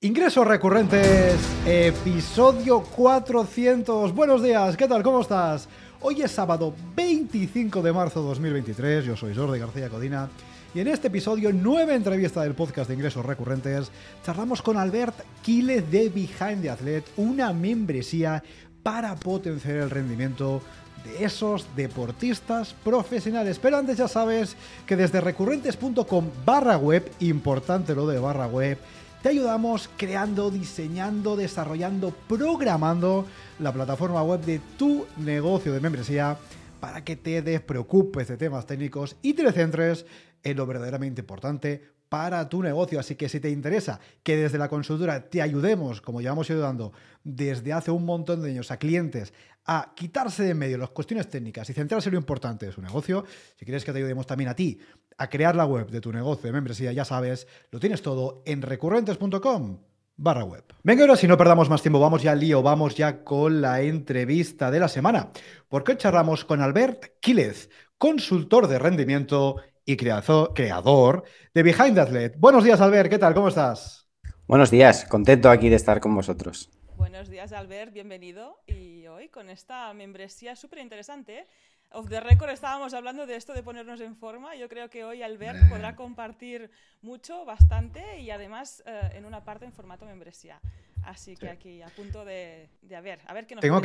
Ingresos recurrentes, episodio 400. Buenos días, ¿qué tal? ¿Cómo estás? Hoy es sábado 25 de marzo de 2023, yo soy Jordi García Codina y en este episodio, 9 entrevista del podcast de Ingresos Recurrentes, charlamos con Albert Quílez de Behind the Athlete, una membresía para potenciar el rendimiento de esos deportistas profesionales. Pero antes ya sabes que desde recurrentes.com/web, importante lo de /web, te ayudamos creando, diseñando, desarrollando, programando la plataforma web de tu negocio de membresía para que te despreocupes de temas técnicos y te centres en lo verdaderamente importante para tu negocio. Así que si te interesa que desde la consultora te ayudemos, como llevamos ayudando desde hace un montón de años a clientes a quitarse de en medio las cuestiones técnicas y centrarse en lo importante de su negocio, si quieres que te ayudemos también a ti a crear la web de tu negocio de membresía, ya sabes, lo tienes todo en recurrentes.com/web. Venga, ahora si no perdamos más tiempo, vamos ya al lío, vamos ya con la entrevista de la semana, porque hoy charlamos con Albert Quílez, consultor de rendimiento y creador de Behind the Athlete. Buenos días, Albert, ¿qué tal? ¿Cómo estás? Buenos días, contento aquí de estar con vosotros. Buenos días, Albert, bienvenido. Y hoy con esta membresía súper interesante. Off the record estábamos hablando de esto de ponernos en forma. Yo creo que hoy Albert podrá compartir mucho, bastante y además en una parte en formato membresía. Así que aquí a punto de a ver qué nos tenemos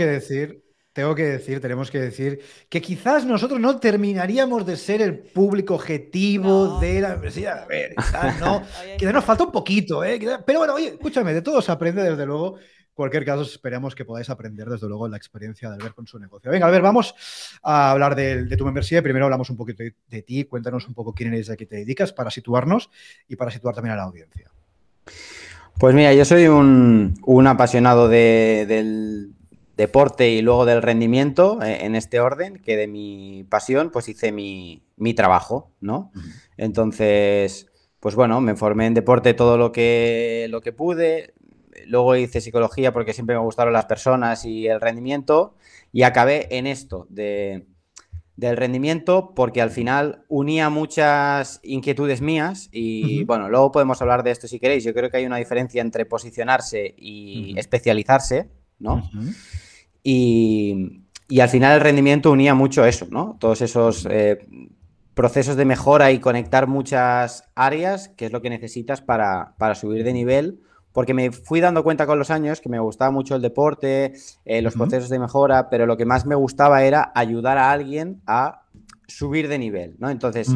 que decir que quizás nosotros no terminaríamos de ser el público objetivo de la membresía. A ver, quizás no. Quizás nos falta un poquito, ¿eh? Pero bueno, oye, escúchame, de todo se aprende, desde luego. En cualquier caso, esperamos que podáis aprender, desde luego, la experiencia de Albert con su negocio. Venga, Albert, vamos a hablar de tu membresía. Primero hablamos un poquito de ti. Cuéntanos un poco quién eres y a qué te dedicas para situarnos y para situar también a la audiencia. Pues mira, yo soy un apasionado del deporte y luego del rendimiento, en este orden, que de mi pasión pues hice mi trabajo, ¿no? Uh-huh. Entonces, pues bueno, me formé en deporte todo lo que pude. Luego hice psicología porque siempre me gustaron las personas y el rendimiento y acabé en esto del rendimiento porque al final unía muchas inquietudes mías y bueno, luego podemos hablar de esto si queréis. Yo creo que hay una diferencia entre posicionarse y especializarse, ¿no? Y al final el rendimiento unía mucho eso, ¿no? Todos esos procesos de mejora y conectar muchas áreas, que es lo que necesitas para subir de nivel. Porque me fui dando cuenta con los años que me gustaba mucho el deporte, los procesos de mejora, pero lo que más me gustaba era ayudar a alguien a subir de nivel, ¿no? Entonces,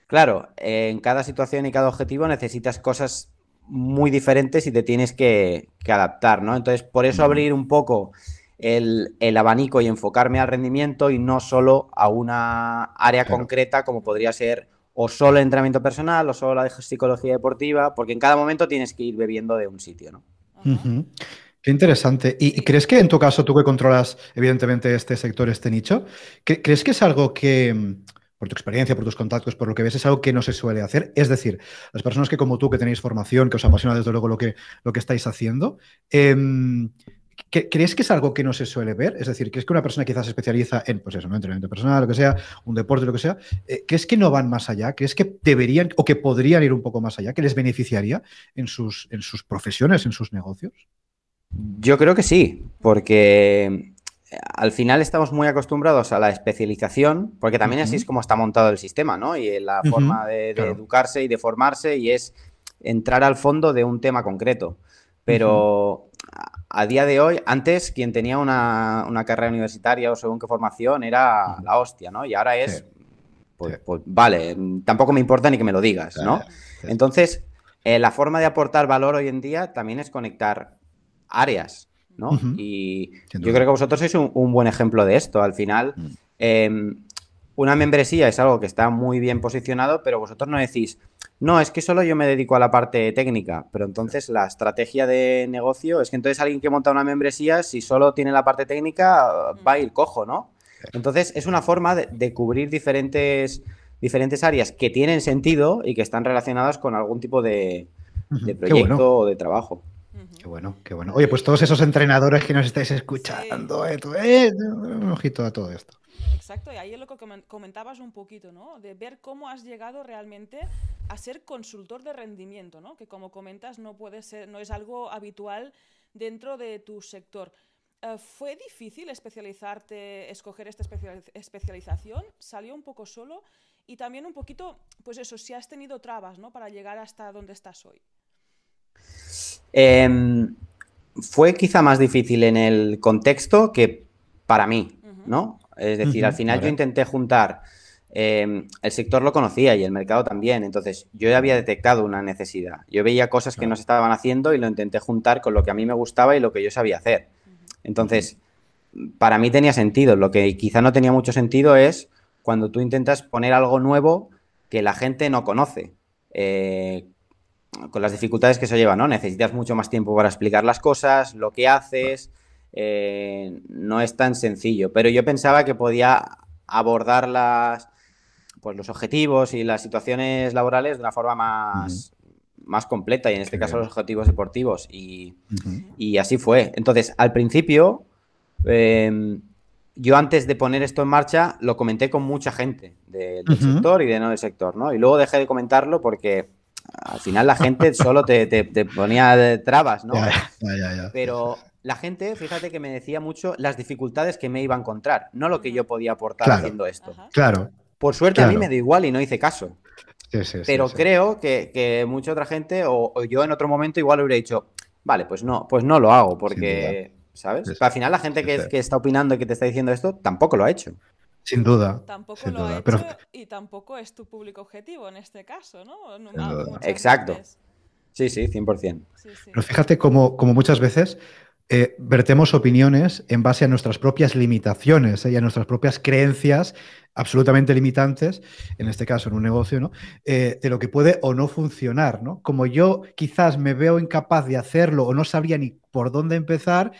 claro, en cada situación y cada objetivo necesitas cosas muy diferentes y te tienes que adaptar, ¿no? Entonces, por eso abrir un poco el abanico y enfocarme al rendimiento y no solo a una área concreta como podría ser o solo el entrenamiento personal, o solo la psicología deportiva, porque en cada momento tienes que ir bebiendo de un sitio, ¿no? Qué interesante. ¿Y crees que en tu caso, tú que controlas evidentemente este sector, este nicho, crees que es algo que, por tu experiencia, por tus contactos, por lo que ves, es algo que no se suele hacer? Es decir, las personas que como tú, que tenéis formación, que os apasiona desde luego lo que estáis haciendo, ¿crees que es algo que no se suele ver? Es decir, ¿crees que una persona quizás se especializa en, pues eso, ¿no? Entrenamiento personal, lo que sea, un deporte, lo que sea? ¿Crees que no van más allá? ¿Crees que deberían o que podrían ir un poco más allá? ¿Que les beneficiaría en sus profesiones, en sus negocios? Yo creo que sí, porque al final estamos muy acostumbrados a la especialización, porque también así es como está montado el sistema, ¿no? Y la forma de educarse y de formarse, y es entrar al fondo de un tema concreto. Pero a día de hoy, antes quien tenía una carrera universitaria o según qué formación era la hostia, ¿no? Y ahora es, pues vale, tampoco me importa ni que me lo digas, ¿no? Entonces, la forma de aportar valor hoy en día también es conectar áreas, ¿no? Y yo creo que vosotros sois un buen ejemplo de esto. Al final, una membresía es algo que está muy bien posicionado, pero vosotros no decís, no, es que solo yo me dedico a la parte técnica, pero entonces la estrategia de negocio es que entonces alguien que monta una membresía, si solo tiene la parte técnica, va a ir cojo, ¿no? Entonces es una forma de cubrir diferentes áreas que tienen sentido y que están relacionadas con algún tipo de proyecto o de trabajo. Qué bueno, qué bueno. Oye, pues todos esos entrenadores que nos estáis escuchando, un ojito a todo esto. Exacto, y ahí es lo que comentabas un poquito, ¿no? De ver cómo has llegado realmente a ser consultor de rendimiento, ¿no? Que como comentas no puede ser, no es algo habitual dentro de tu sector. ¿Fue difícil especializarte, escoger esta especialización? ¿Salió un poco solo? Y también un poquito, pues eso, si has tenido trabas, ¿no? Para llegar hasta donde estás hoy. Fue quizá más difícil en el contexto que para mí, ¿no? Es decir, al final yo intenté juntar, el sector lo conocía y el mercado también, entonces yo ya había detectado una necesidad. Yo veía cosas que no se estaban haciendo y lo intenté juntar con lo que a mí me gustaba y lo que yo sabía hacer. Entonces, para mí tenía sentido. Lo que quizá no tenía mucho sentido es cuando tú intentas poner algo nuevo que la gente no conoce. Con las dificultades que eso lleva, ¿no? Necesitas mucho más tiempo para explicar las cosas, lo que haces, no es tan sencillo. Pero yo pensaba que podía abordar pues los objetivos y las situaciones laborales de una forma más completa, y en este caso los objetivos deportivos. Y así fue. Entonces, al principio, yo antes de poner esto en marcha, lo comenté con mucha gente del sector y de no del sector, ¿no? Y luego dejé de comentarlo porque al final la gente solo te ponía trabas, ¿no? Ya. Pero la gente, fíjate que me decía mucho las dificultades que me iba a encontrar, no lo que yo podía aportar haciendo esto. Claro. Por suerte a mí me dio igual y no hice caso. Pero creo que mucha otra gente o yo en otro momento igual hubiera dicho, vale, pues no lo hago porque, ¿sabes? Pero al final la gente que está opinando y que te está diciendo esto tampoco lo ha hecho. Sin duda. Tampoco lo ha hecho y tampoco es tu público objetivo en este caso, ¿no? Exacto. Sí, 100%. Sí. Pero fíjate como muchas veces vertemos opiniones en base a nuestras propias limitaciones y a nuestras propias creencias absolutamente limitantes, en este caso en un negocio, ¿no? De lo que puede o no funcionar, ¿no? Como yo quizás me veo incapaz de hacerlo o no sabría ni por dónde empezar,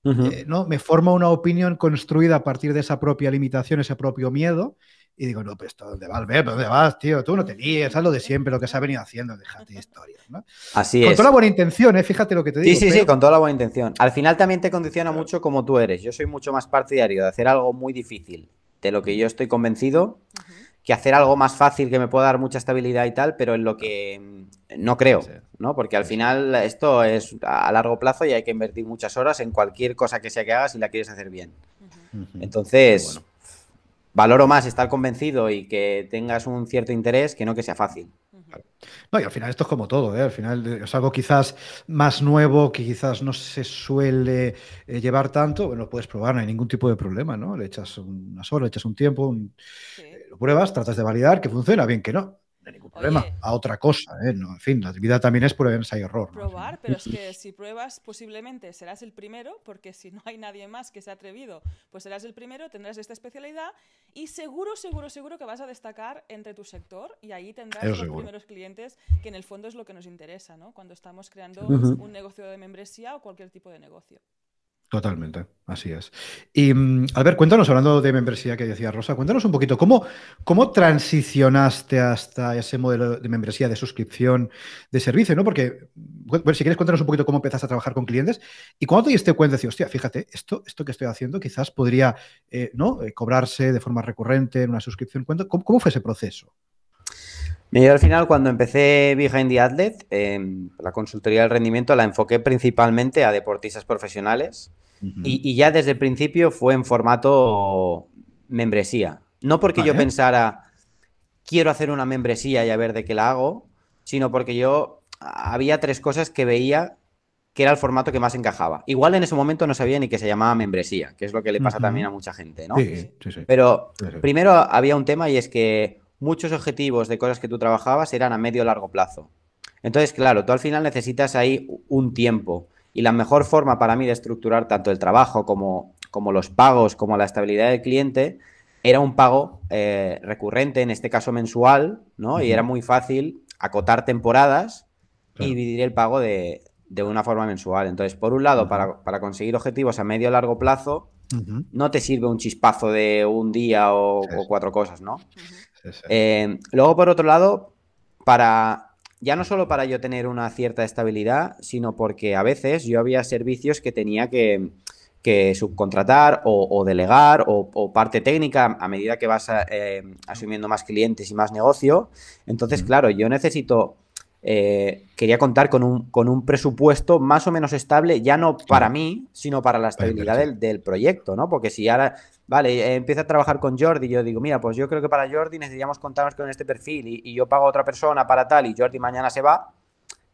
¿no? Me forma una opinión construida a partir de esa propia limitación, ese propio miedo, y digo, no, pues ¿dónde va Albert? ¿Dónde vas, tío? Tú no te líes, haz lo de siempre, lo que se ha venido haciendo, déjate historias, ¿no? Así Con es. toda la buena intención, fíjate lo que te digo. Sí, con toda la buena intención. Al final también te condiciona mucho como tú eres. Yo soy mucho más partidario de hacer algo muy difícil, de lo que yo estoy convencido, que hacer algo más fácil que me pueda dar mucha estabilidad y tal, pero en lo que no creo, ¿no? Porque al final esto es a largo plazo y hay que invertir muchas horas en cualquier cosa que sea que hagas si la quieres hacer bien. Entonces, valoro más estar convencido y que tengas un cierto interés que no que sea fácil. No, y al final esto es como todo, ¿eh? Al final es algo quizás más nuevo, que quizás no se suele llevar tanto. Bueno, puedes probar, no hay ningún tipo de problema, ¿no? Le echas unas horas, le echas un tiempo, lo pruebas, tratas de validar que funciona, bien que no hay ningún problema. Oye, a otra cosa, ¿eh? No, en fin, la vida también es prueba, ensayo y error, ¿no? Probar, pero es que si pruebas posiblemente serás el primero, porque si no hay nadie más que se ha atrevido, pues serás el primero, tendrás esta especialidad y seguro que vas a destacar entre tu sector y ahí tendrás los primeros clientes, que en el fondo es lo que nos interesa, ¿no? Cuando estamos creando un negocio de membresía o cualquier tipo de negocio. Totalmente, así es. Y Albert, cuéntanos, hablando de membresía que decía Rosa, cuéntanos un poquito, ¿cómo transicionaste hasta ese modelo de membresía, de suscripción, de servicio, ¿no? Porque, bueno, si quieres cuéntanos un poquito cómo empezaste a trabajar con clientes y cuando te diste cuenta, decías, hostia, fíjate, esto que estoy haciendo quizás podría cobrarse de forma recurrente en una suscripción. ¿Cómo fue ese proceso? Yo al final, cuando empecé Behind the Athlete, la consultoría del rendimiento la enfoqué principalmente a deportistas profesionales y ya desde el principio fue en formato membresía. No porque yo pensara, quiero hacer una membresía y a ver de qué la hago, sino porque yo había tres cosas que veía que era el formato que más encajaba. Igual en ese momento no sabía ni que se llamaba membresía, que es lo que le pasa también a mucha gente, ¿no? Sí. Pero primero había un tema y es que muchos objetivos de cosas que tú trabajabas eran a medio o largo plazo. Entonces, claro, tú al final necesitas ahí un tiempo. Y la mejor forma para mí de estructurar tanto el trabajo como los pagos, como la estabilidad del cliente, era un pago recurrente, en este caso mensual, ¿no? Y era muy fácil acotar temporadas y dividir el pago de una forma mensual. Entonces, por un lado, para conseguir objetivos a medio o largo plazo, no te sirve un chispazo de un día o 4 cosas, ¿no? Luego, por otro lado, ya no solo para yo tener una cierta estabilidad, sino porque a veces yo había servicios que tenía que subcontratar o delegar o parte técnica a medida que vas asumiendo más clientes y más negocio. Entonces, claro, yo necesito... quería contar con un presupuesto más o menos estable, ya no para mí, sino para la estabilidad del proyecto, ¿no? Porque si ahora, vale, empiezo a trabajar con Jordi y yo digo, mira, pues yo creo que para Jordi necesitamos contarnos con este perfil y yo pago a otra persona para tal y Jordi mañana se va,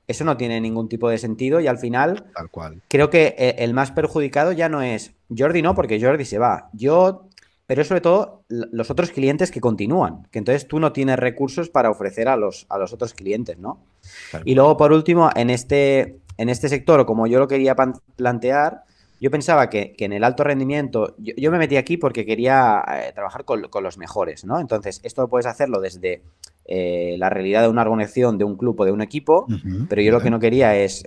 eso no tiene ningún tipo de sentido y al final Tal cual. creo que el más perjudicado ya no es Jordi, no, porque Jordi se va. Pero sobre todo los otros clientes que continúan, que entonces tú no tienes recursos para ofrecer a los otros clientes, ¿no? Y luego, por último, en este sector, o como yo lo quería plantear, yo pensaba que en el alto rendimiento, yo me metí aquí porque quería trabajar con los mejores, ¿no? Entonces, esto puedes hacerlo desde la realidad de una organización, de un club o de un equipo, pero yo lo que no quería es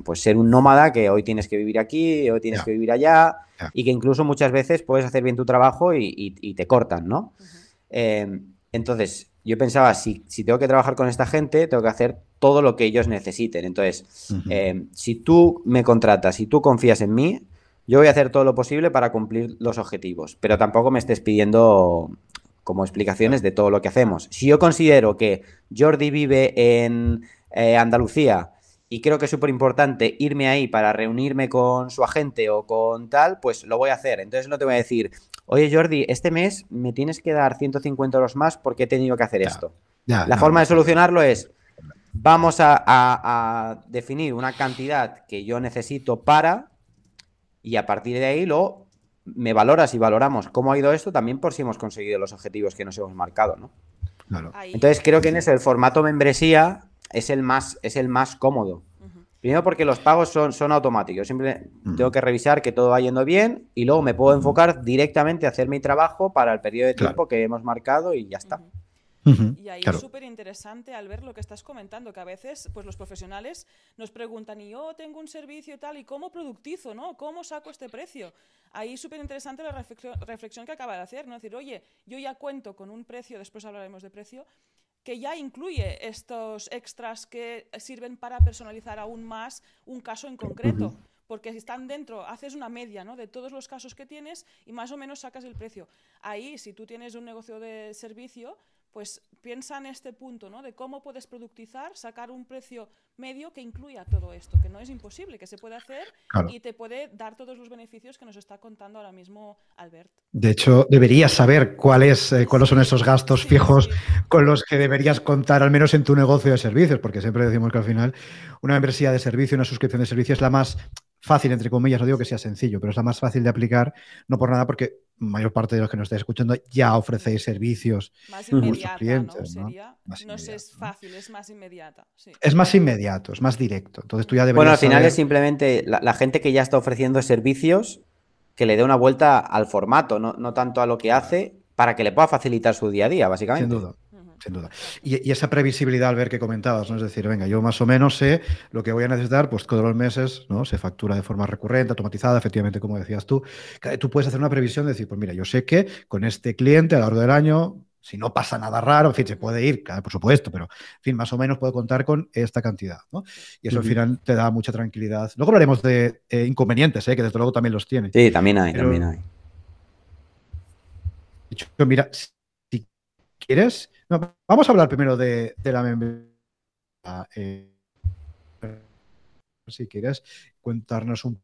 pues ser un nómada que hoy tienes que vivir aquí, hoy tienes que vivir allá, y que incluso muchas veces puedes hacer bien tu trabajo y te cortan, ¿no? Entonces, yo pensaba, si tengo que trabajar con esta gente, tengo que hacer todo lo que ellos necesiten. Entonces, si tú me contratas, si tú confías en mí, yo voy a hacer todo lo posible para cumplir los objetivos, pero tampoco me estés pidiendo como explicaciones de todo lo que hacemos. Si yo considero que Jordi vive en Andalucía y creo que es súper importante irme ahí para reunirme con su agente o con tal, pues lo voy a hacer. Entonces no te voy a decir, oye Jordi, este mes me tienes que dar 150 euros más porque he tenido que hacer esto. La forma de solucionarlo es, vamos a definir una cantidad que yo necesito y a partir de ahí luego me valoras y valoramos cómo ha ido esto también por si hemos conseguido los objetivos que nos hemos marcado, ¿no? Claro. Entonces creo que en eso el formato membresía es el más cómodo. Primero porque los pagos son automáticos. Siempre tengo que revisar que todo va yendo bien y luego me puedo enfocar directamente a hacer mi trabajo para el periodo de tiempo que hemos marcado y ya está. Y ahí es súper interesante al ver lo que estás comentando, que a veces pues los profesionales nos preguntan, y yo tengo un servicio y tal, ¿y cómo productizo, no? ¿Cómo saco este precio? Ahí es súper interesante la reflexión que acaba de hacer, ¿no? Es decir, oye, yo ya cuento con un precio, después hablaremos de precio, que ya incluye estos extras que sirven para personalizar aún más un caso en concreto. Porque si están dentro, haces una media, ¿no?, de todos los casos que tienes y más o menos sacas el precio. Ahí, si tú tienes un negocio de servicio, pues piensa en este punto, ¿no?, de cómo puedes productizar, sacar un precio medio que incluya todo esto, que no es imposible, que se puede hacer y te puede dar todos los beneficios que nos está contando ahora mismo Albert. De hecho, deberías saber cuáles son esos gastos fijos con los que deberías contar, al menos en tu negocio de servicios, porque siempre decimos que al final una membresía de servicio, una suscripción de servicio es la más fácil, entre comillas, no digo que sea sencillo, pero es la más fácil de aplicar, no por nada, porque la mayor parte de los que nos estáis escuchando ya ofrecéis servicios más a vuestros clientes. No es fácil, es más inmediata. Sí. Es más inmediato, es más directo. Entonces tú ya deberías Bueno, al final saber... es simplemente la gente que ya está ofreciendo servicios que le dé una vuelta al formato, no tanto a lo que hace, para que le pueda facilitar su día a día, básicamente. Sin duda. Sin duda. Y esa previsibilidad, al ver que comentabas, ¿no? Es decir, venga, yo más o menos sé lo que voy a necesitar, pues todos los meses, ¿no? Se factura de forma recurrente, automatizada, efectivamente, como decías tú. Tú puedes hacer una previsión de decir, pues mira, yo sé que con este cliente a lo largo del año, si no pasa nada raro, en fin, se puede ir, por supuesto, pero en fin, más o menos puedo contar con esta cantidad, ¿no? Y eso al final te da mucha tranquilidad. Luego hablaremos de inconvenientes, que desde luego también los tiene. Sí, también hay. Dicho, mira, si quieres... No, vamos a hablar primero de la membresía. Si quieres contarnos un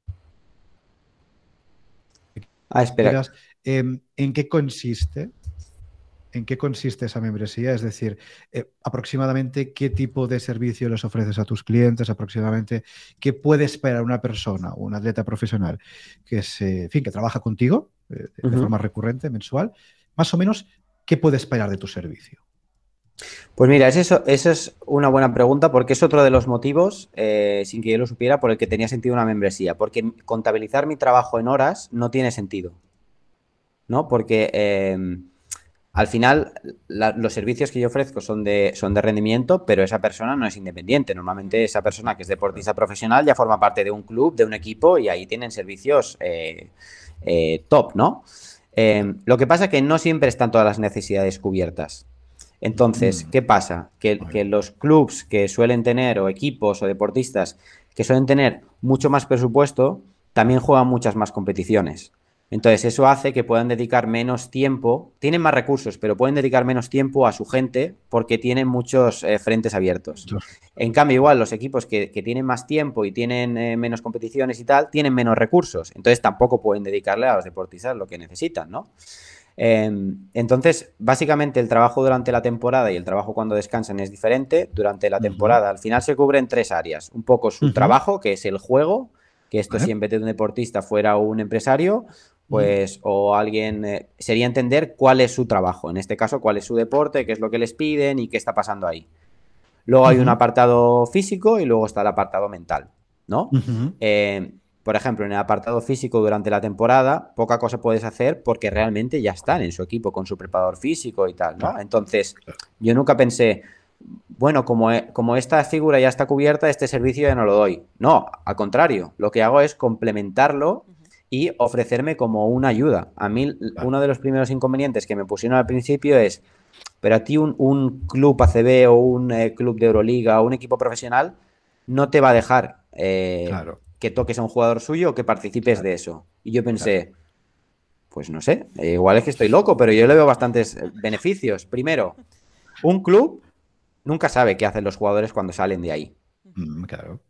espera. ¿En qué consiste? ¿En qué consiste esa membresía? Es decir, aproximadamente qué tipo de servicio les ofreces a tus clientes, aproximadamente qué puede esperar una persona, un atleta profesional que que trabaja contigo de forma recurrente, mensual, más o menos, ¿qué puede esperar de tu servicio? Pues mira, eso es una buena pregunta porque es otro de los motivos, sin que yo lo supiera, por el que tenía sentido una membresía. Porque contabilizar mi trabajo en horas no tiene sentido, ¿no? Porque al final los servicios que yo ofrezco son de rendimiento, pero esa persona no es independiente. Normalmente esa persona que es deportista profesional ya forma parte de un club, de un equipo y ahí tienen servicios top, ¿no? Lo que pasa es que no siempre están todas las necesidades cubiertas. Entonces, ¿qué pasa? Que los clubs que suelen tener, o equipos o deportistas que suelen tener mucho más presupuesto, también juegan muchas más competiciones. Entonces, eso hace que puedan dedicar menos tiempo, tienen más recursos, pero pueden dedicar menos tiempo a su gente porque tienen muchos frentes abiertos. En cambio, igual, los equipos que tienen más tiempo y tienen menos competiciones y tal, tienen menos recursos. Entonces, tampoco pueden dedicarle a los deportistas lo que necesitan, ¿no? Entonces, básicamente el trabajo durante la temporada y el trabajo cuando descansan es diferente. Durante la temporada, al final se cubren 3 áreas. Un poco su trabajo, que es el juego, que esto si en vez de un deportista fuera un empresario, pues, o alguien, sería entender cuál es su trabajo. En este caso, cuál es su deporte, qué es lo que les piden y qué está pasando ahí. Luego hay un apartado físico y luego está el apartado mental, ¿no? Por ejemplo, en el apartado físico durante la temporada, poca cosa puedes hacer porque realmente ya están en su equipo con su preparador físico y tal, ¿no? Entonces, yo nunca pensé, bueno, como esta figura ya está cubierta, este servicio ya no lo doy. No, al contrario, lo que hago es complementarlo y ofrecerme como una ayuda. A mí, uno de los primeros inconvenientes que me pusieron al principio es, pero a ti un club ACB o un club de Euroliga o un equipo profesional no te va a dejar que toques a un jugador suyo o que participes de eso. Y yo pensé, pues no sé, igual es que estoy loco, pero yo le veo bastantes beneficios. Primero, un club nunca sabe qué hacen los jugadores cuando salen de ahí. Claro.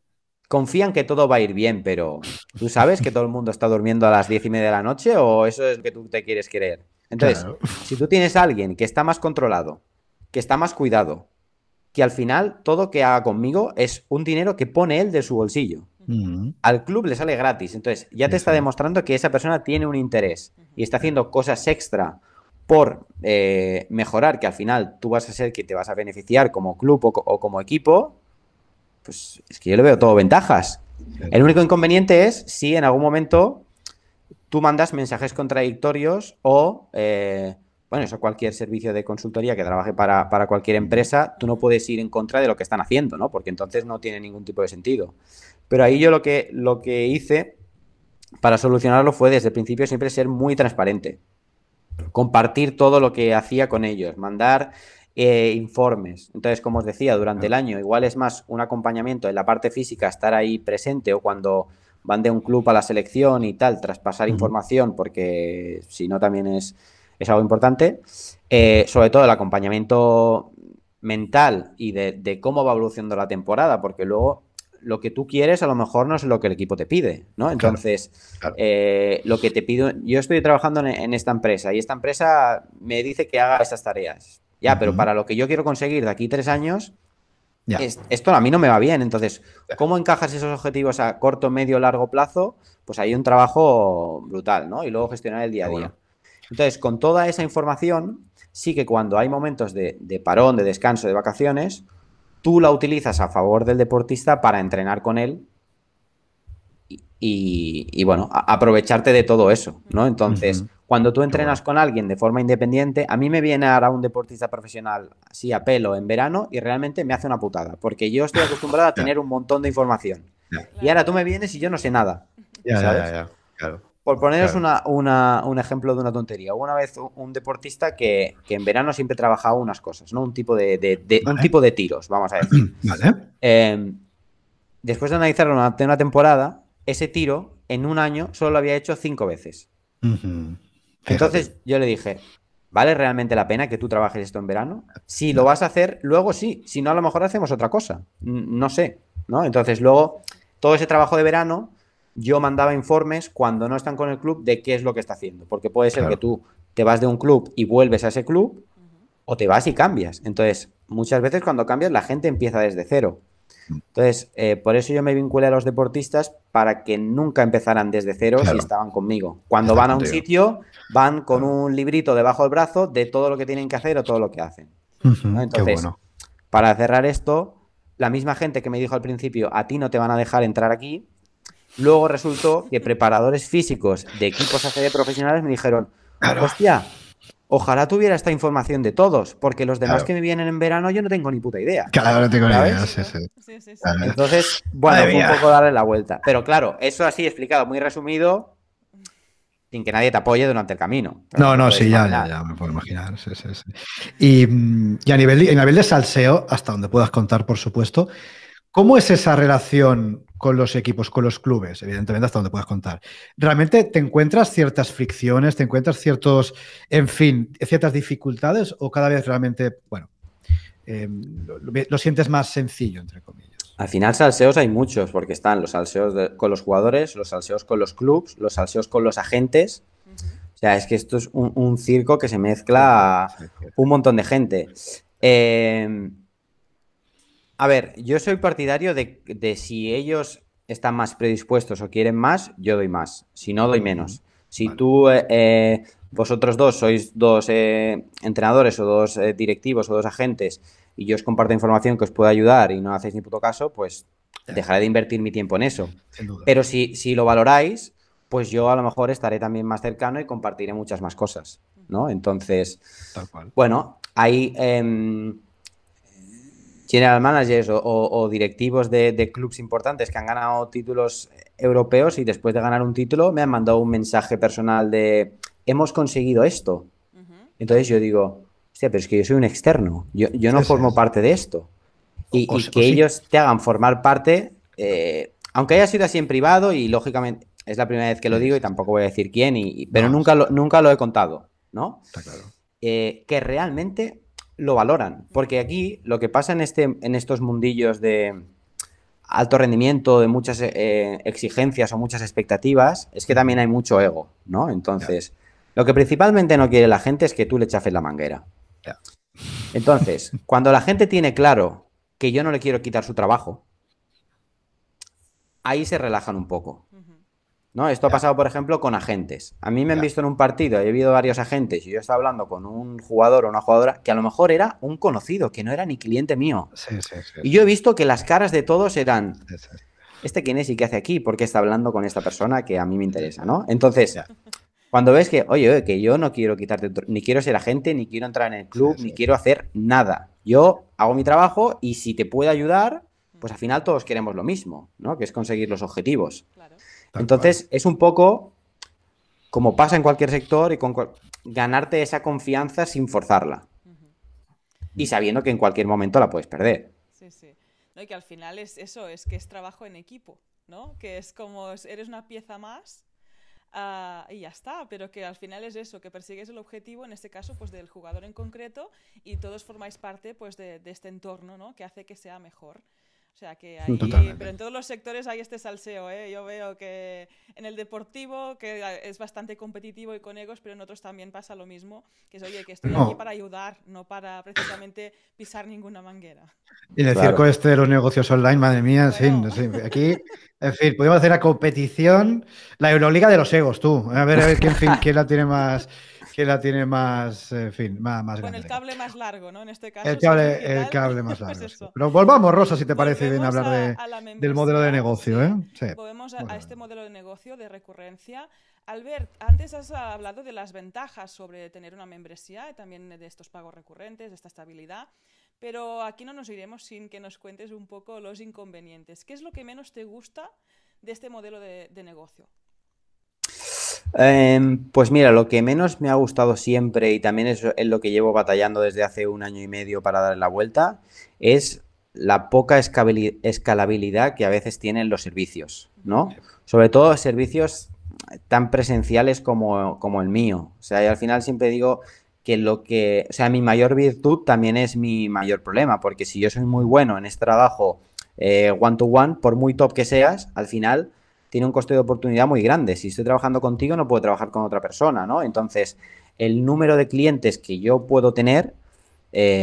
Confían que todo va a ir bien, pero ¿tú sabes que todo el mundo está durmiendo a las 10:30 de la noche o eso es lo que tú te quieres creer? Entonces, si tú tienes a alguien que está más controlado, que está más cuidado, que al final todo que haga conmigo es un dinero que pone él de su bolsillo. Al club le sale gratis. Entonces, ya te está demostrando que esa persona tiene un interés y está haciendo cosas extra por mejorar, que al final tú vas a ser que te vas a beneficiar como club o como equipo. Pues es que yo le veo todo ventajas. El único inconveniente es si en algún momento tú mandas mensajes contradictorios o, bueno, eso cualquier servicio de consultoría que trabaje para cualquier empresa, tú no puedes ir en contra de lo que están haciendo, ¿no? Porque entonces no tiene ningún tipo de sentido. Pero ahí yo lo que hice para solucionarlo fue desde el principio siempre ser muy transparente. Compartir todo lo que hacía con ellos, mandar informes. Entonces, como os decía, durante el año igual es más un acompañamiento en la parte física, estar ahí presente o cuando van de un club a la selección y tal, traspasar información porque si no también es algo importante. Sobre todo el acompañamiento mental y de cómo va evolucionando la temporada, porque luego lo que tú quieres a lo mejor no es lo que el equipo te pide, ¿no? Entonces, lo que te pido, yo estoy trabajando en esta empresa y esta empresa me dice que haga estas tareas. Ya, pero para lo que yo quiero conseguir de aquí 3 años, esto a mí no me va bien. Entonces, ¿cómo encajas esos objetivos a corto, medio, largo plazo? Pues hay un trabajo brutal, ¿no? Y luego gestionar el día a día. Entonces, con toda esa información, sí que cuando hay momentos de parón, de descanso, de vacaciones, tú la utilizas a favor del deportista para entrenar con él y bueno, aprovecharte de todo eso, ¿no? Entonces, cuando tú entrenas con alguien de forma independiente, a mí me viene ahora un deportista profesional así a pelo en verano y realmente me hace una putada, porque yo estoy acostumbrado a tener un montón de información. Y ahora tú me vienes y yo no sé nada. ¿Sabes? Por poneros un ejemplo de una tontería. Hubo una vez un deportista que en verano siempre trabajaba unas cosas, ¿no? Un tipo un tipo de tiros, vamos a decir. Después de analizar una temporada, ese tiro en un año solo lo había hecho 5 veces. Entonces yo le dije, ¿vale realmente la pena que tú trabajes esto en verano? Si lo vas a hacer, luego sí. Si no, a lo mejor hacemos otra cosa. No sé, ¿no? Entonces luego, todo ese trabajo de verano, yo mandaba informes cuando no están con el club de qué es lo que está haciendo. Porque puede ser que tú te vas de un club y vuelves a ese club o te vas y cambias. Entonces, muchas veces cuando cambias la gente empieza desde cero. Entonces, por eso yo me vinculé a los deportistas para que nunca empezaran desde cero si estaban conmigo. Cuando van a un sitio, van con un librito debajo del brazo de todo lo que tienen que hacer o todo lo que hacen. ¿No? Entonces, para cerrar esto, la misma gente que me dijo al principio, a ti no te van a dejar entrar aquí, luego resultó que preparadores físicos de equipos ACB profesionales me dijeron, hostia, ojalá tuviera esta información de todos, porque los demás que me vienen en verano yo no tengo ni puta idea. Claro, no tengo ni idea, Sí. Entonces, bueno, fue un poco darle la vuelta. Pero claro, eso así explicado, muy resumido, sin que nadie te apoye durante el camino. No, sí, ya me puedo imaginar. Sí. Y a nivel de salseo, hasta donde puedas contar, por supuesto, ¿cómo es esa relación con los equipos, con los clubes? Evidentemente, hasta donde puedas contar. ¿Realmente te encuentras ciertas fricciones, te encuentras ciertas dificultades o cada vez realmente, bueno, lo sientes más sencillo, entre comillas? Al final salseos hay muchos, porque están los salseos con los jugadores, los salseos con los clubs, los salseos con los agentes. O sea, es que esto es un circo que se mezcla un montón de gente. A ver, yo soy partidario de si ellos están más predispuestos o quieren más, yo doy más. Si no, doy menos. Si tú, vosotros dos sois dos entrenadores o dos directivos o dos agentes y yo os comparto información que os pueda ayudar y no hacéis ni puto caso, pues dejaré de invertir mi tiempo en eso. Sin duda. Pero si lo valoráis, pues yo a lo mejor estaré también más cercano y compartiré muchas más cosas, ¿no? Entonces, tal cual. Bueno, hay general managers o directivos de clubes importantes que han ganado títulos europeos y después de ganar un título me han mandado un mensaje personal de hemos conseguido esto. Entonces yo digo, hostia, pero es que yo soy un externo, yo no formo parte de esto. Y que ellos te hagan formar parte, aunque haya sido así en privado y lógicamente es la primera vez que lo digo y tampoco voy a decir quién, pero nunca lo he contado, ¿no? Está claro. Que realmente lo valoran, porque aquí lo que pasa en estos mundillos de alto rendimiento, de muchas exigencias o muchas expectativas, es que también hay mucho ego, ¿no? Entonces, lo que principalmente no quiere la gente es que tú le chafes la manguera. Entonces, cuando la gente tiene claro que yo no le quiero quitar su trabajo, ahí se relajan un poco, ¿no? Esto ha pasado, por ejemplo, con agentes. A mí me han visto en un partido, he habido varios agentes y yo estaba hablando con un jugador o una jugadora que a lo mejor era un conocido, que no era ni cliente mío. Sí. Y yo he visto que las caras de todos eran, ¿este quién es y qué hace aquí? ¿Por qué está hablando con esta persona que a mí me interesa, ¿no? Entonces, cuando ves que, oye, que yo no quiero quitarte, ni quiero ser agente, ni quiero entrar en el club, ni quiero hacer nada. Yo hago mi trabajo y si te puedo ayudar, pues al final todos queremos lo mismo, ¿no? Que es conseguir los objetivos. Claro. Entonces, es un poco como pasa en cualquier sector y ganarte esa confianza sin forzarla. Y sabiendo que en cualquier momento la puedes perder. Sí. No, y que al final es eso, es que es trabajo en equipo, ¿no? Que es como eres una pieza más y ya está, pero que al final es eso, que persigues el objetivo, en este caso, pues del jugador en concreto y todos formáis parte pues de este entorno, ¿no? Que hace que sea mejor. O sea que ahí, pero en todos los sectores hay este salseo, ¿eh? Yo veo que en el deportivo, que es bastante competitivo y con egos, pero en otros también pasa lo mismo, que es, oye, que estoy aquí para ayudar, no para precisamente pisar ninguna manguera. Y en el circo este de los negocios online, madre mía, bueno. Sí. Aquí, en fin, podemos hacer la competición, la Euroliga de los egos, tú. A ver quién la tiene más... Que la tiene más, en fin, más grande. Con el cable más largo, ¿no? En este caso. El cable más largo. Pues sí. Pero volvamos, Rosa, si te parece bien hablar del modelo de negocio. ¿eh? Sí. Volvemos a este modelo de negocio de recurrencia. Albert, antes has hablado de las ventajas sobre tener una membresía y también de estos pagos recurrentes, de esta estabilidad. Pero aquí no nos iremos sin que nos cuentes un poco los inconvenientes. ¿Qué es lo que menos te gusta de este modelo de negocio? Pues mira, lo que menos me ha gustado siempre y también es lo que llevo batallando desde hace 1 año y medio para darle la vuelta, es la poca escalabilidad que a veces tienen los servicios, ¿no? Sobre todo servicios tan presenciales como el mío. O sea, y al final siempre digo que o sea, mi mayor virtud también es mi mayor problema, porque si yo soy muy bueno en este trabajo one to one, por muy top que seas, al final tiene un coste de oportunidad muy grande. Si estoy trabajando contigo, no puedo trabajar con otra persona, ¿no? Entonces, el número de clientes que yo puedo tener,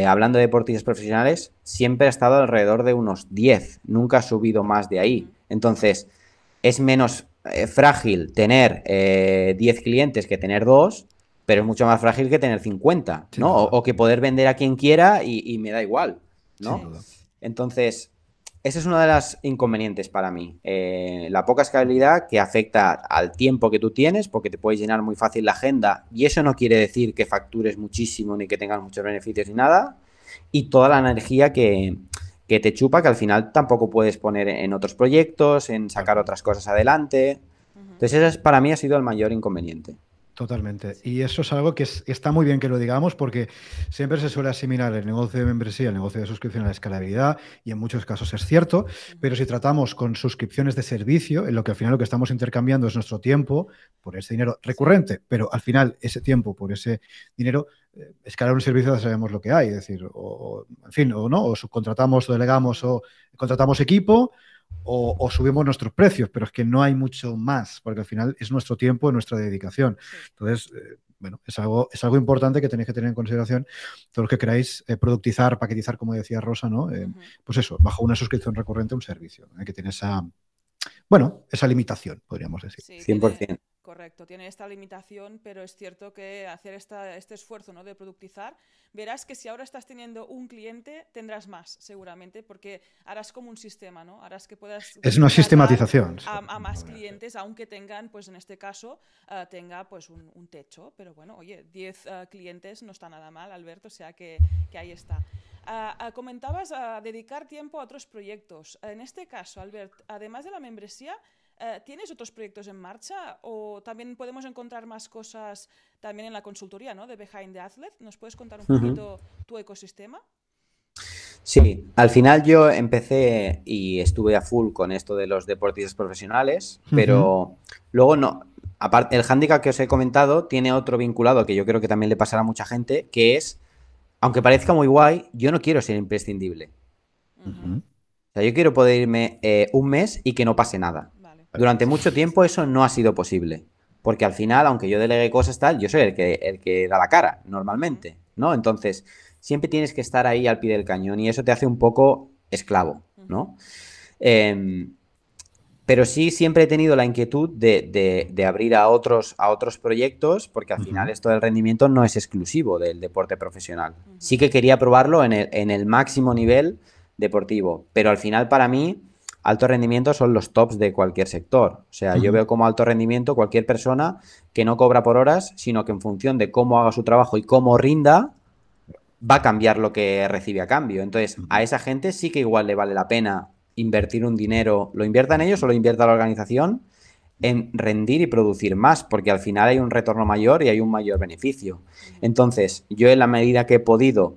hablando de deportistas profesionales, siempre ha estado alrededor de unos 10. Nunca ha subido más de ahí. Entonces, es menos frágil tener 10 clientes que tener 2, pero es mucho más frágil que tener 50, ¿no? O que poder vender a quien quiera y me da igual, ¿no? Entonces... ese es uno de los inconvenientes para mí, la poca escalabilidad que afecta al tiempo que tú tienes, porque te puedes llenar muy fácil la agenda y eso no quiere decir que factures muchísimo ni que tengas muchos beneficios ni nada, y toda la energía que te chupa, que al final tampoco puedes poner en otros proyectos, en sacar otras cosas adelante. Entonces, para mí ha sido el mayor inconveniente. Totalmente. Y eso es algo que está muy bien que lo digamos porque siempre se suele asimilar el negocio de membresía, el negocio de suscripción a la escalabilidad y en muchos casos es cierto, pero si tratamos con suscripciones de servicio, en lo que al final lo que estamos intercambiando es nuestro tiempo por ese dinero recurrente, pero al final ese tiempo por ese dinero, escalar un servicio ya sabemos lo que hay, es decir, en fin, o no, o subcontratamos o delegamos o contratamos equipo. O subimos nuestros precios, pero es que no hay mucho más, porque al final es nuestro tiempo, nuestra dedicación. Entonces, bueno, es algo importante que tenéis que tener en consideración todos los que queráis productizar, paquetizar, como decía Rosa, ¿no? Pues eso, bajo una suscripción recurrente un servicio, que tiene esa limitación, podríamos decir. Sí, 100%. Correcto, tiene esta limitación, pero es cierto que hacer este esfuerzo, ¿no?, de productizar, verás que si ahora estás teniendo un cliente, tendrás más, seguramente, porque harás como un sistema, ¿no? Harás que puedas... Es una sistematización. A más clientes, aunque tengan, pues en este caso, tenga pues un techo. Pero bueno, oye, 10 clientes no está nada mal, Alberto, o sea que ahí está. Comentabas dedicar tiempo a otros proyectos. En este caso, Albert, además de la membresía, ¿tienes otros proyectos en marcha o también podemos encontrar más cosas también en la consultoría, ¿no?, de Behind the Athlete? ¿Nos puedes contar un poquito tu ecosistema? Sí, al final yo empecé y estuve a full con esto de los deportistas profesionales, pero luego no. Aparte, el hándicap que os he comentado tiene otro vinculado que yo creo que también le pasará a mucha gente, que es, aunque parezca muy guay, yo no quiero ser imprescindible. O sea, yo quiero poder irme un mes y que no pase nada. Durante mucho tiempo eso no ha sido posible, porque al final, aunque yo delegue cosas tal, yo soy el que da la cara normalmente, ¿no? Entonces, siempre tienes que estar ahí al pie del cañón y eso te hace un poco esclavo, ¿no? Pero sí siempre he tenido la inquietud de abrir a otros proyectos, porque al final esto del rendimiento no es exclusivo del deporte profesional. Sí que quería probarlo en el máximo nivel deportivo, pero al final para mí alto rendimiento son los tops de cualquier sector. O sea, yo veo como alto rendimiento cualquier persona que no cobra por horas, sino que en función de cómo haga su trabajo y cómo rinda, va a cambiar lo que recibe a cambio. Entonces, a esa gente sí que igual le vale la pena invertir un dinero, lo invierta en ellos o lo invierta la organización, en rendir y producir más, porque al final hay un retorno mayor y hay un mayor beneficio. Entonces, yo en la medida que he podido,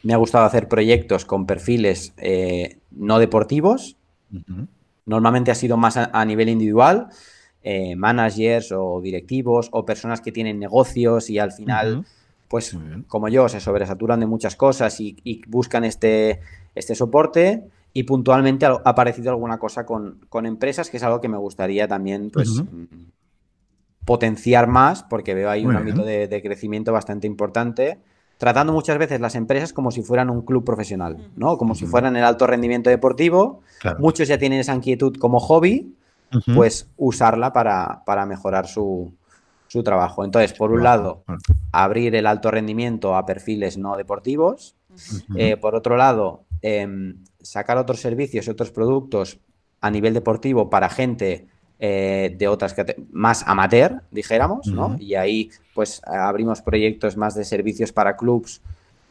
me ha gustado hacer proyectos con perfiles no deportivos. Normalmente ha sido más a nivel individual, managers o directivos o personas que tienen negocios y al final, pues como yo, se sobresaturan de muchas cosas y buscan este soporte. Y puntualmente ha aparecido alguna cosa con empresas, que es algo que me gustaría también pues potenciar más, porque veo ahí un ámbito de crecimiento bastante importante, tratando muchas veces las empresas como si fueran un club profesional, ¿no? Como si fueran el alto rendimiento deportivo. Claro. Muchos ya tienen esa inquietud como hobby, pues usarla para mejorar su trabajo. Entonces, por un lado, abrir el alto rendimiento a perfiles no deportivos. Por otro lado, sacar otros servicios y otros productos a nivel deportivo para gente de otras más amateur, dijéramos, ¿no? Y ahí pues abrimos proyectos más de servicios para clubs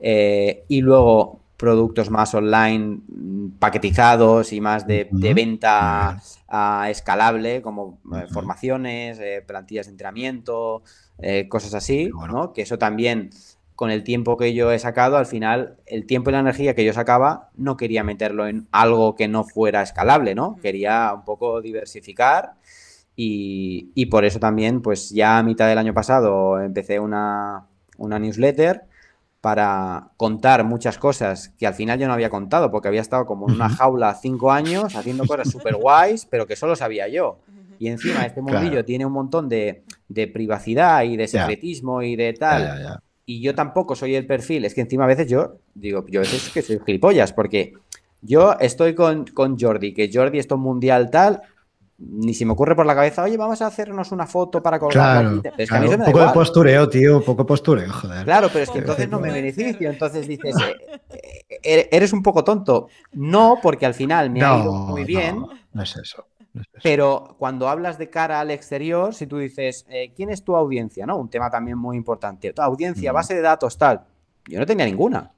y luego productos más online paquetizados y más de venta escalable, como formaciones, plantillas de entrenamiento, cosas así, ¿no? Que eso también, con el tiempo que yo he sacado, al final, el tiempo y la energía que yo sacaba, no quería meterlo en algo que no fuera escalable, ¿no? Quería un poco diversificar y por eso también, pues ya a mitad del año pasado empecé una newsletter para contar muchas cosas que al final yo no había contado, porque había estado como en una jaula 5 años haciendo cosas súper guays, pero que solo sabía yo. Y encima este mundillo tiene un montón de privacidad y de secretismo y de tal. Y yo tampoco soy el perfil. Es que encima a veces yo digo, yo a veces que soy gilipollas, porque yo estoy con Jordi, que Jordi esto mundial tal, ni se me ocurre por la cabeza, oye, vamos a hacernos una foto para colgarla. Claro, es que a mí se me da igual. Un poco de postureo, tío, un poco de postureo, joder. Claro, pero es que entonces no me beneficio. Entonces dices, eres un poco tonto. No, porque al final me ha ido muy bien. No es eso. Pero cuando hablas de cara al exterior, si tú dices, ¿quién es tu audiencia? ¿No? Un tema también muy importante. Tu audiencia, base de datos, tal. Yo no tenía ninguna.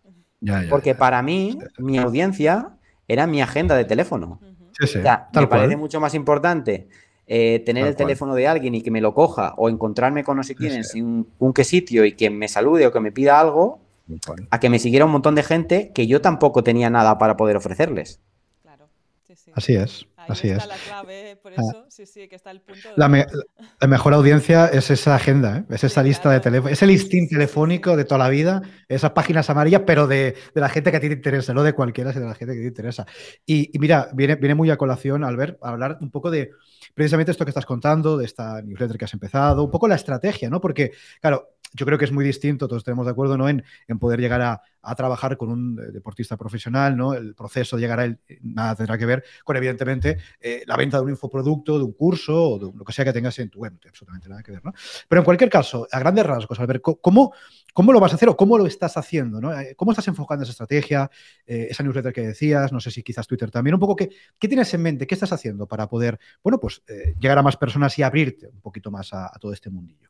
Porque para mí, mi audiencia era mi agenda de teléfono. O sea, me parece mucho más importante tener Tal el cual. teléfono de alguien y que me lo coja, o encontrarme con no sé quién en un qué sitio y que me salude o que me pida algo, Tal cual. a que me siguiera un montón de gente que yo tampoco tenía nada para poder ofrecerles. Claro, sí, sí. Así es, Ahí así está es. la clave, por Ah, eso, sí, sí, que está el punto La, me- de... la mejor audiencia es esa agenda, ¿eh? Es esa Sí, lista de claro. teléfono, ese Sí, listín sí, sí, sí. telefónico de toda la vida, esas páginas amarillas, pero de la gente que a ti te interesa, no de cualquiera, sino de la gente que te interesa. Y mira, viene muy a colación, Albert, a hablar un poco de precisamente esto que estás contando, de esta newsletter que has empezado, un poco la estrategia, ¿no? Porque, claro, yo creo que es muy distinto, todos tenemos de acuerdo, ¿no? En poder llegar a trabajar con un deportista profesional, ¿no? El proceso de llegar a él nada tendrá que ver con, evidentemente, la venta de un infoproducto, de un curso o de lo que sea que tengas en tu web. No tiene absolutamente nada que ver, ¿no? Pero en cualquier caso, a grandes rasgos, Albert, ¿cómo lo vas a hacer o cómo lo estás haciendo, ¿no? ¿Cómo estás enfocando esa estrategia, esa newsletter que decías? No sé si quizás Twitter también. Un poco, ¿qué tienes en mente? ¿Qué estás haciendo para poder, bueno, pues llegar a más personas y abrirte un poquito más a todo este mundillo?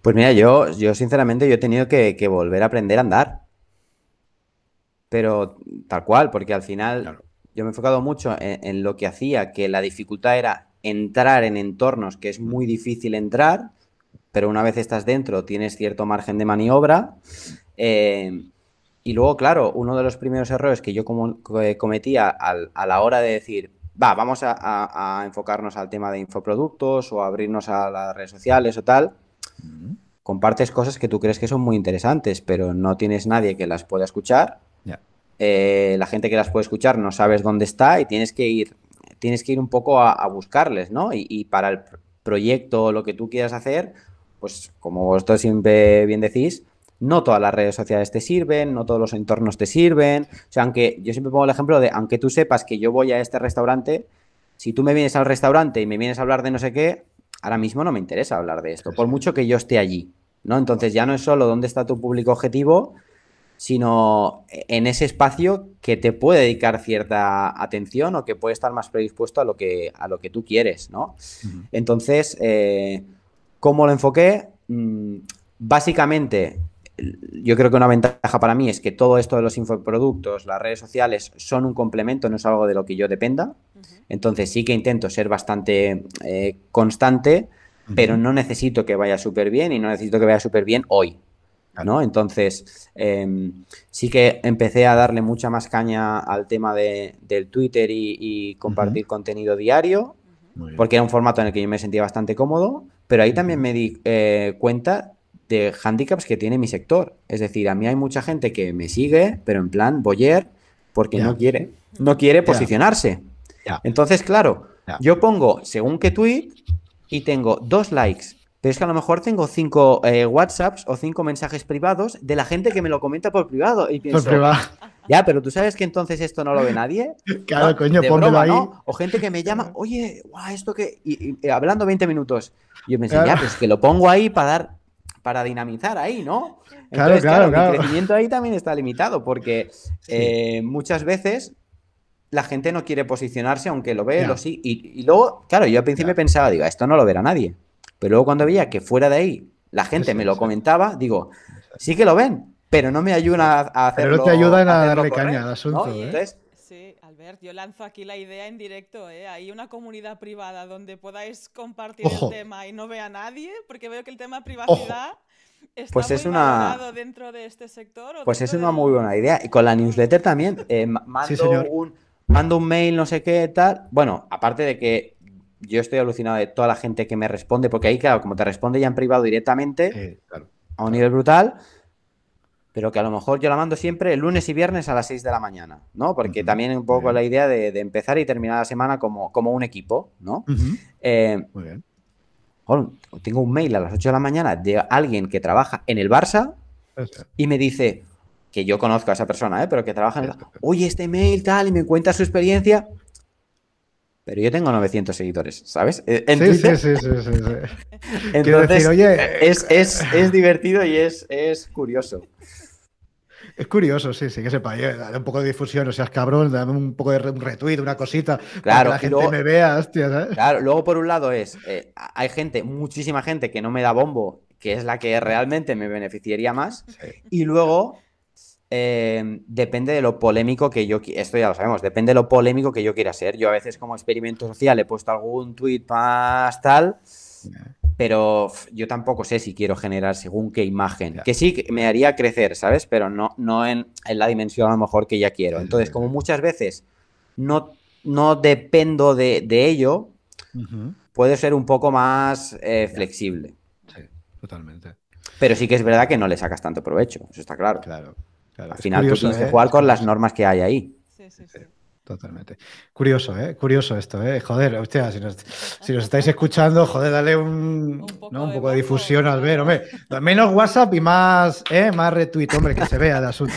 Pues mira, yo sinceramente yo he tenido que volver a aprender a andar, pero tal cual, porque al final Claro. yo me he enfocado mucho en lo que hacía, que la dificultad era entrar en entornos que es muy difícil entrar, pero una vez estás dentro tienes cierto margen de maniobra. Y luego, claro, uno de los primeros errores que yo cometía a la hora de decir, vamos a enfocarnos al tema de infoproductos o a abrirnos a las redes sociales o tal, compartes cosas que tú crees que son muy interesantes, pero no tienes nadie que las pueda escuchar. Ya. La gente que las puede escuchar no sabes dónde está y tienes que ir un poco a buscarles, ¿no? Y para el proyecto o lo que tú quieras hacer, pues como vosotros siempre bien decís, no todas las redes sociales te sirven, no todos los entornos te sirven. O sea, aunque yo siempre pongo el ejemplo de, aunque tú sepas que yo voy a este restaurante, si tú me vienes al restaurante y me vienes a hablar de no sé qué, ahora mismo no me interesa hablar de esto, por mucho que yo esté allí, ¿no? Entonces ya no es solo dónde está tu público objetivo, sino en ese espacio que te puede dedicar cierta atención o que puede estar más predispuesto a lo que tú quieres, ¿no? Entonces, ¿cómo lo enfoqué? Básicamente, yo creo que una ventaja para mí es que todo esto de los infoproductos, las redes sociales, son un complemento, no es algo de lo que yo dependa. Entonces sí que intento ser bastante constante, pero no necesito que vaya súper bien y no necesito que vaya súper bien hoy, ¿no? Entonces, sí que empecé a darle mucha más caña al tema del Twitter y compartir contenido diario, porque era un formato en el que yo me sentía bastante cómodo, pero ahí también me di cuenta de handicaps que tiene mi sector. Es decir, a mí hay mucha gente que me sigue, pero en plan voyeur, porque no quiere posicionarse. Entonces, claro, yo pongo según qué tweet y tengo 2 likes. Pero es que a lo mejor tengo 5 WhatsApps o 5 mensajes privados de la gente que me lo comenta por privado. Y pienso, ya, pero tú sabes que entonces esto no lo ve nadie. Claro, ¿no? coño, De pónmelo broma, ahí. ¿no? O gente que me llama, oye, guau, esto que. Y hablando 20 minutos. Y yo pensé, ya, pues que lo pongo ahí para dinamizar ahí, ¿no? Entonces, claro, mi crecimiento ahí también está limitado, porque muchas veces la gente no quiere posicionarse, aunque lo ve, lo sigue. Y luego, claro, yo al principio pensaba, digo, esto no lo verá nadie. Pero luego cuando veía que fuera de ahí la gente me lo comentaba, digo, sí que lo ven, pero no me ayudan a hacerlo. Pero no te ayudan a darle correcto, caña al asunto, ¿no? Entonces, sí, Albert, yo lanzo aquí la idea en directo, ¿eh? Hay una comunidad privada donde podáis compartir el tema y no vea a nadie, porque veo que el tema privacidad está pues muy valorado dentro de este sector. Pues es una muy buena idea. Y con la newsletter también, mando un mail, no sé qué, tal. Bueno, aparte de que yo estoy alucinado de toda la gente que me responde, porque ahí, claro, como te responde ya en privado directamente, a un nivel brutal, pero que a lo mejor yo la mando siempre el lunes y viernes a las 6 de la mañana, ¿no? Porque también un poco la idea de empezar y terminar la semana como un equipo, ¿no? Muy bien. Tengo un mail a las 8 de la mañana de alguien que trabaja en el Barça y me dice, que yo conozco a esa persona, pero que trabaja en el... Oye, este mail tal, y me cuenta su experiencia... Pero yo tengo 900 seguidores, ¿sabes? En Twitter. Sí. Entonces, decir, oye, es divertido y es curioso. Es curioso, sí, que sepa. Dale un poco de difusión, no seas cabrón, dame un poco de un retweet, una cosita, para que la gente me vea, hostia, ¿sabes? Claro, luego por un lado hay gente, muchísima gente que no me da bombo, que es la que realmente me beneficiaría más. Y luego depende de lo polémico que yo... Esto ya lo sabemos, depende de lo polémico que yo quiera ser. Yo a veces como experimento social he puesto algún tuit más tal, pero yo tampoco sé si quiero generar según qué imagen. Que sí, que me haría crecer, ¿sabes? Pero no en la dimensión a lo mejor que ya quiero. Entonces, como muchas veces no dependo de ello, puede ser un poco más flexible. Sí, totalmente. Pero sí que es verdad que no le sacas tanto provecho, eso está claro. Claro. Al final curioso, tú tienes que jugar con las normas que hay ahí. Sí. Totalmente. Curioso, ¿eh? Curioso esto, ¿eh? Joder, hostia, si nos estáis escuchando, joder, dale un poco de difusión al ver, hombre. Menos WhatsApp y más retweet, hombre, que se vea el asunto,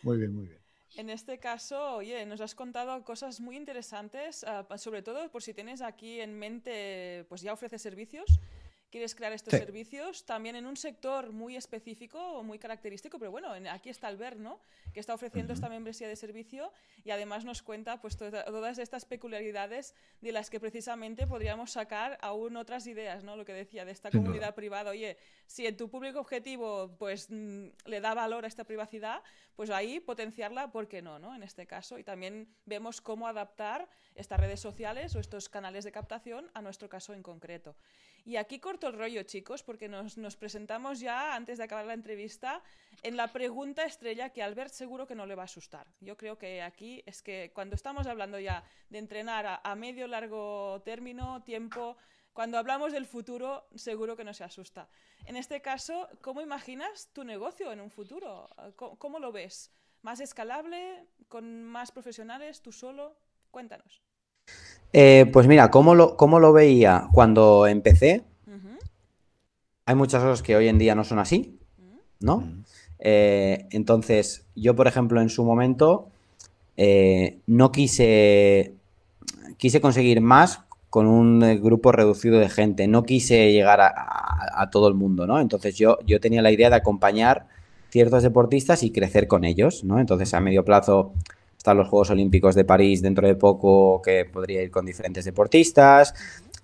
Muy bien. En este caso, oye, nos has contado cosas muy interesantes, sobre todo por si tienes aquí en mente, pues ya ofreces servicios, quieres crear estos servicios, también en un sector muy específico, muy característico, pero bueno, aquí está Albert, ¿no? Que está ofreciendo esta membresía de servicio y además nos cuenta pues todas estas peculiaridades de las que precisamente podríamos sacar aún otras ideas, ¿no? Lo que decía de esta comunidad privada, oye, si en tu público objetivo pues le da valor a esta privacidad, pues ahí potenciarla, ¿por qué no? En este caso, y también vemos cómo adaptar estas redes sociales o estos canales de captación a nuestro caso en concreto. Y aquí corto el rollo, chicos, porque nos presentamos ya, antes de acabar la entrevista, en la pregunta estrella que a Albert seguro que no le va a asustar. Yo creo que aquí es que cuando estamos hablando ya de entrenar a medio largo término, tiempo, cuando hablamos del futuro, seguro que no se asusta. En este caso, ¿cómo imaginas tu negocio en un futuro? ¿Cómo lo ves? ¿Más escalable? ¿Con más profesionales? ¿Tú solo? Cuéntanos. Pues mira, ¿cómo lo veía cuando empecé? Hay muchas cosas que hoy en día no son así, ¿no? Entonces, yo, por ejemplo, en su momento no quise conseguir más con un grupo reducido de gente, no quise llegar a todo el mundo, ¿no? Entonces, yo tenía la idea de acompañar ciertos deportistas y crecer con ellos, ¿no? Entonces, a medio plazo están los Juegos Olímpicos de París dentro de poco, que podría ir con diferentes deportistas.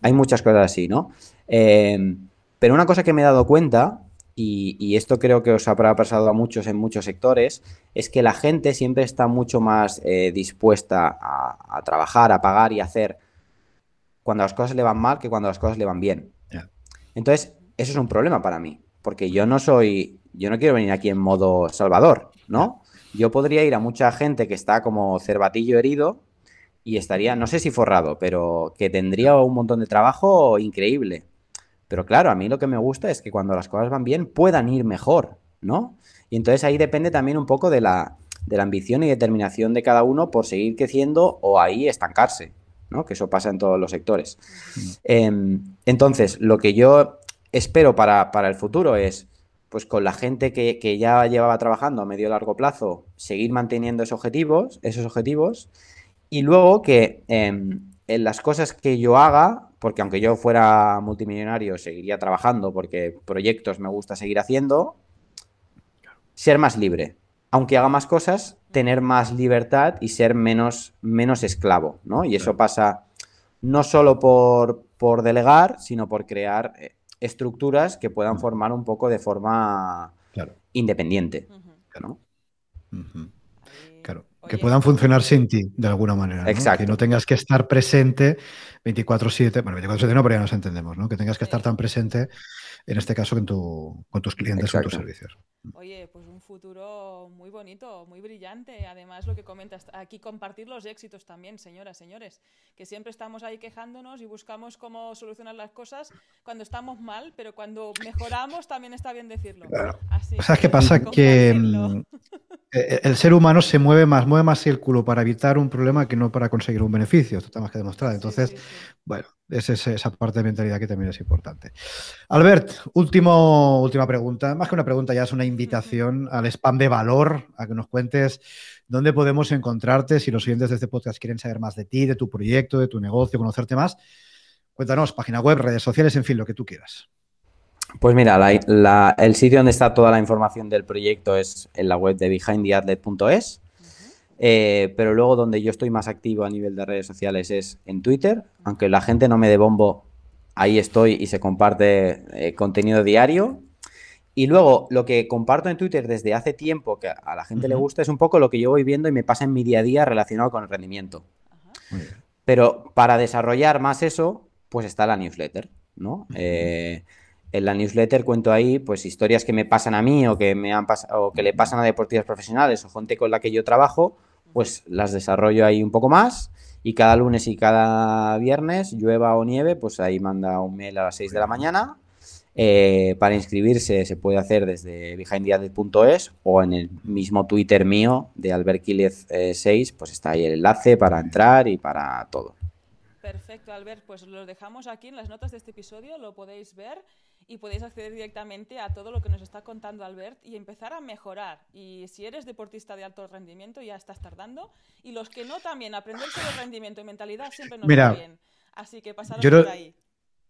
Hay muchas cosas así, ¿no? Pero una cosa que me he dado cuenta, y esto creo que os habrá pasado a muchos en muchos sectores, es que la gente siempre está mucho más dispuesta a trabajar, a pagar y a hacer cuando las cosas le van mal que cuando las cosas le van bien. Entonces, eso es un problema para mí, porque yo no quiero venir aquí en modo salvador, ¿no? Yo podría ir a mucha gente que está como cervatillo herido y estaría, no sé si forrado, pero que tendría un montón de trabajo increíble. Pero claro, a mí lo que me gusta es que cuando las cosas van bien puedan ir mejor, ¿no? Y entonces ahí depende también un poco de la ambición y determinación de cada uno por seguir creciendo o ahí estancarse, ¿no? Que eso pasa en todos los sectores. Entonces, lo que yo espero para el futuro es, pues con la gente que ya llevaba trabajando a medio y largo plazo, seguir manteniendo esos objetivos y luego que en las cosas que yo haga, porque aunque yo fuera multimillonario seguiría trabajando porque proyectos me gusta seguir haciendo, ser más libre. Aunque haga más cosas, tener más libertad y ser menos esclavo, ¿no? Y eso pasa no solo por delegar, sino por crear estructuras que puedan formar un poco de forma independiente, ¿no? Claro, que puedan funcionar sin ti, de alguna manera, ¿no? Exacto. Que no tengas que estar presente 24/7, bueno, 24/7 no, pero ya nos entendemos, ¿no? Que tengas que estar tan presente, en este caso, con tus clientes, con tus servicios. Oye, pues un futuro muy bonito, muy brillante. Además, lo que comentas, aquí compartir los éxitos también, señoras, señores, que siempre estamos ahí quejándonos y buscamos cómo solucionar las cosas cuando estamos mal, pero cuando mejoramos también está bien decirlo. Claro. Así ¿Sabes qué pasa? Que el ser humano se mueve más el culo para evitar un problema que no para conseguir un beneficio. Esto está más que demostrado. Entonces, bueno, es esa parte de mentalidad que también es importante. Albert, última pregunta. Más que una pregunta, ya es una invitación al spam de valor, a que nos cuentes dónde podemos encontrarte si los oyentes de este podcast quieren saber más de ti, de tu proyecto, de tu negocio, conocerte más. Cuéntanos, página web, redes sociales, en fin, lo que tú quieras. Pues mira, el sitio donde está toda la información del proyecto es en la web de behindtheathlete.es. Pero luego donde yo estoy más activo a nivel de redes sociales es en Twitter, aunque la gente no me dé bombo, ahí estoy y se comparte contenido diario. Y luego, lo que comparto en Twitter desde hace tiempo, que a la gente le gusta, es un poco lo que yo voy viendo y me pasa en mi día a día relacionado con el rendimiento. Muy bien. Pero para desarrollar más eso, pues está la newsletter, ¿no? En la newsletter cuento ahí, pues, historias que me pasan a mí o que me han pasado, o que le pasan a deportistas profesionales o gente con la que yo trabajo, pues las desarrollo ahí un poco más. Y cada lunes y cada viernes, llueva o nieve, pues ahí manda un mail a las 6 de la mañana. Para inscribirse se puede hacer desde behindtheathlete.es o en el mismo Twitter mío de Albert 6, pues está ahí el enlace para entrar y para todo. Perfecto, Albert, pues lo dejamos aquí en las notas de este episodio, lo podéis ver y podéis acceder directamente a todo lo que nos está contando Albert y empezar a mejorar. Y si eres deportista de alto rendimiento ya estás tardando, y los que no también, aprender sobre rendimiento y mentalidad siempre nos va bien. Así que pasaros por ahí.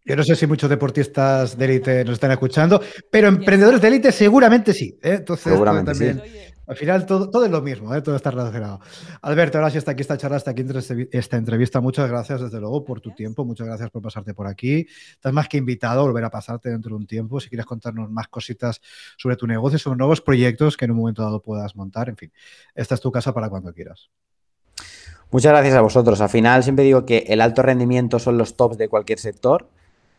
Yo no sé si muchos deportistas de élite nos están escuchando, pero emprendedores de élite seguramente sí. Entonces, seguramente también, sí. Al final todo es lo mismo, todo está relacionado. Alberto, ahora sí está aquí esta charla, está aquí esta entrevista. Muchas gracias, desde luego, por tu tiempo. Muchas gracias por pasarte por aquí. Estás más que invitado a volver a pasarte dentro de un tiempo. Si quieres contarnos más cositas sobre tu negocio, sobre nuevos proyectos que en un momento dado puedas montar. En fin, esta es tu casa para cuando quieras. Muchas gracias a vosotros. Al final siempre digo que el alto rendimiento son los tops de cualquier sector,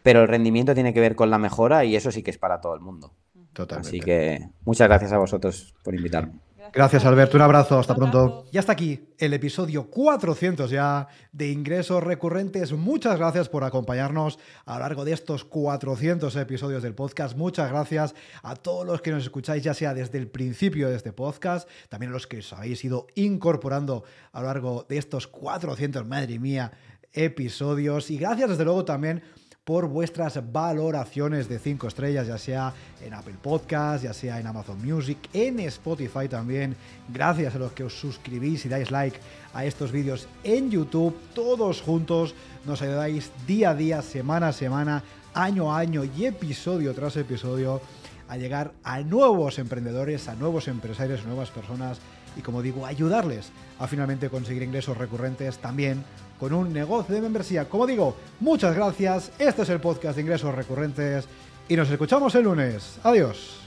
pero el rendimiento tiene que ver con la mejora y eso sí que es para todo el mundo. Totalmente. Así que muchas gracias a vosotros por invitarme. Gracias, Alberto. Un abrazo. Hasta pronto. Y hasta aquí el episodio 400 ya de Ingresos Recurrentes. Muchas gracias por acompañarnos a lo largo de estos 400 episodios del podcast. Muchas gracias a todos los que nos escucháis, ya sea desde el principio de este podcast, también a los que os habéis ido incorporando a lo largo de estos 400, madre mía, episodios. Y gracias, desde luego, también por vuestras valoraciones de 5 estrellas, ya sea en Apple Podcast, ya sea en Amazon Music, en Spotify también. Gracias a los que os suscribís y dais like a estos vídeos en YouTube. Todos juntos nos ayudáis día a día, semana a semana, año a año y episodio tras episodio a llegar a nuevos emprendedores, a nuevos empresarios, a nuevas personas y, como digo, ayudarles a finalmente conseguir ingresos recurrentes también con un negocio de membresía. Como digo, muchas gracias. Este es el podcast de Ingresos Recurrentes y nos escuchamos el lunes. Adiós.